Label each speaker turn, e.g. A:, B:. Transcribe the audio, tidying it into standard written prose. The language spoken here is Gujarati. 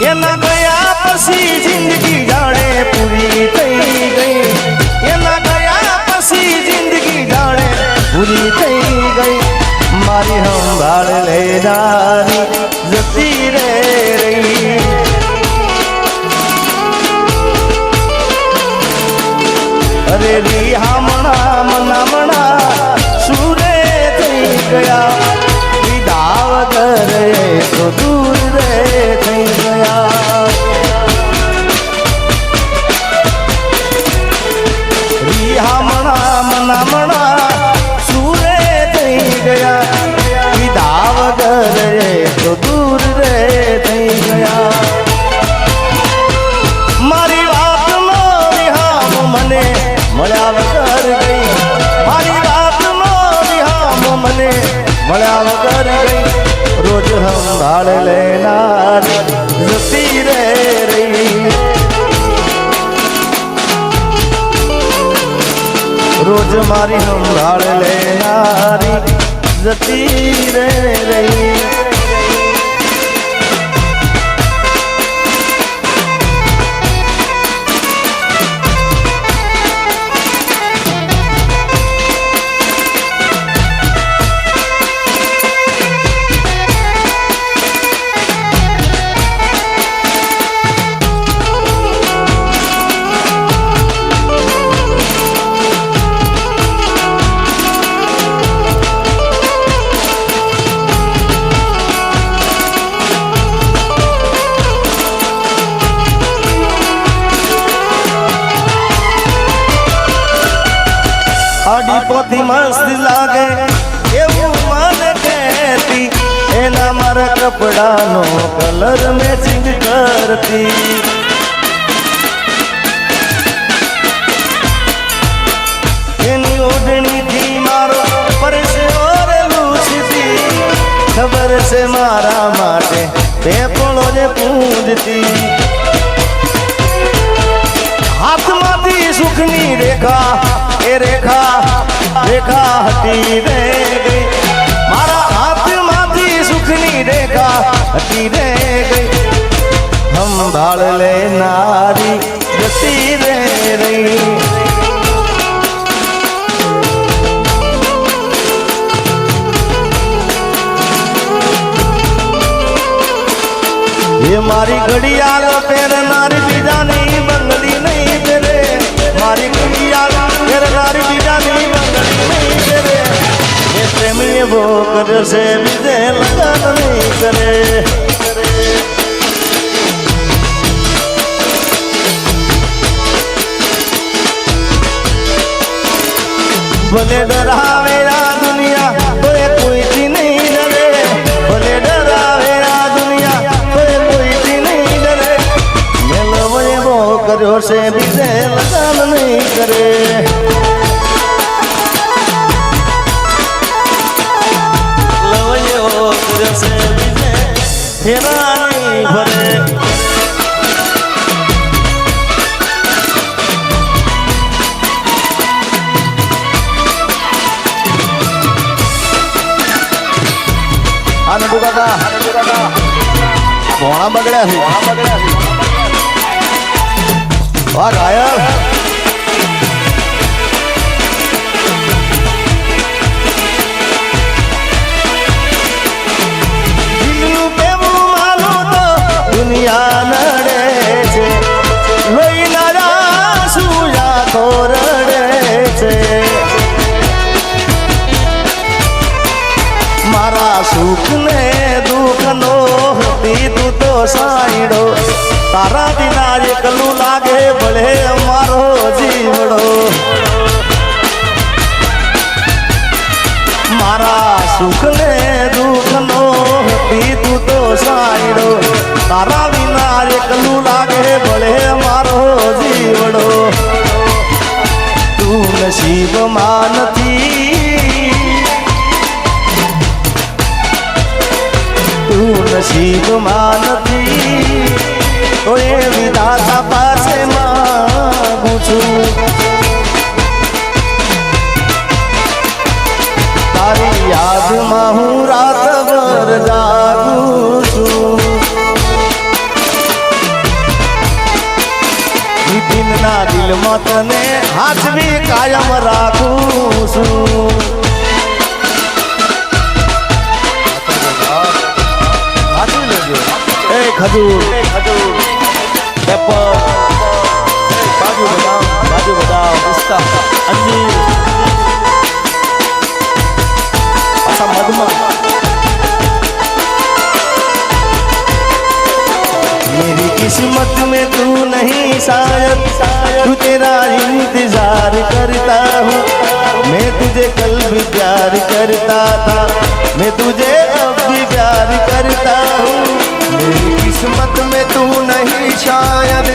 A: એના ગયા પછી જિંદગી જાણે પૂરી થઈ ગઈ એના ગયા પછી જિંદગી જાણે પૂરી થઈ ગઈ મારી સંભાળ લેનારી જતી રે રહી અરે રી હામણા મનામણા સુરે થઈ ગયા વિદા વગર તો દૂર રે થઈ ગયા રી હામણા મનામણા સુરે થઈ ગયા વિદા વગર તો દૂર રે થઈ ગયા મારી વાત નો વિહામ મને મળ્યા વગર ગઈ મારી વાત નો વિહામ મને મળ્યા વગર ગઈ રોજ સંભાળ લેનાર જતી રે રહી રોજ મારી સંભાળ લેનારી જતી રે રહી આડી પોથી મસ્ત લાગે એવું મને કહેતી એના મારા કપડાનો કલર મેચિંગ કરતી એની ઓઢણીથી મારો પરસેવો લૂછતી ખબર છે મારા માટે તે પોળો જે પૂજતી હાથમાંથી સુખની રેખા એ રેખા રેખા હટી રે ગઈ મારા હાથમાંથી સુખની રેખા હટી રે ગઈ સંભાળ લેનારી જતી રે રહી ये मारी घड़ियाल પહેરનારી બીજાની બંગડી નહીં પહેરે મારી ઘડિયાળ પહેરનારી બીજાની બંગડી નહીં પહેરે એ પ્રેમી એવો કરશે બીજે લગન નહીં કરે ભલે ડરાવે આ દુનિયા તો એ કોઈથી નહીં ડરે ભલે ડરાવે આ દુનિયા તો એ કોઈથી નહીં ડરે મેલવો એવો કર્યો છે બીજે લગન નહીં કરે લવ એવો કર્યો છે બીજે ફેરા નહીં ભરે નટુ કાકા ભોણા બગડ્યા છે વાહ ઘાયલ દિલનું કેવું માનું તો દુનિયા નડે છે લોહીના રાસુયા તો રડે છે મારા સુખ ને દુઃખ નો દીધું તો સાઈડો તારા વિના એકલું લાગે ભલે મારો જીવડો મારા સુખ ને દુઃખ નો દીધું તો સાઈડો તારા વિના એકલું લાગે ભલે મારો જીવડો તું નસીબમાં નથી નસીબમાં નથી તો એ વિધાતા પાસે માંગું છું તારી યાદમાં હું રાતભર જાગું છું તને હાચવી કાયમ રાખું છું. એ ખજૂર એપલ કાજુ બદામ પિસ્તા અંજીર પાછા મધમાં मेरी किस्मत में तू नहीं शायद तू तेरा इंतजार करता हूँ मैं तुझे कल भी प्यार करता था मैं तुझे अब भी प्यार करता हूँ मेरी किस्मत में तू नहीं शायद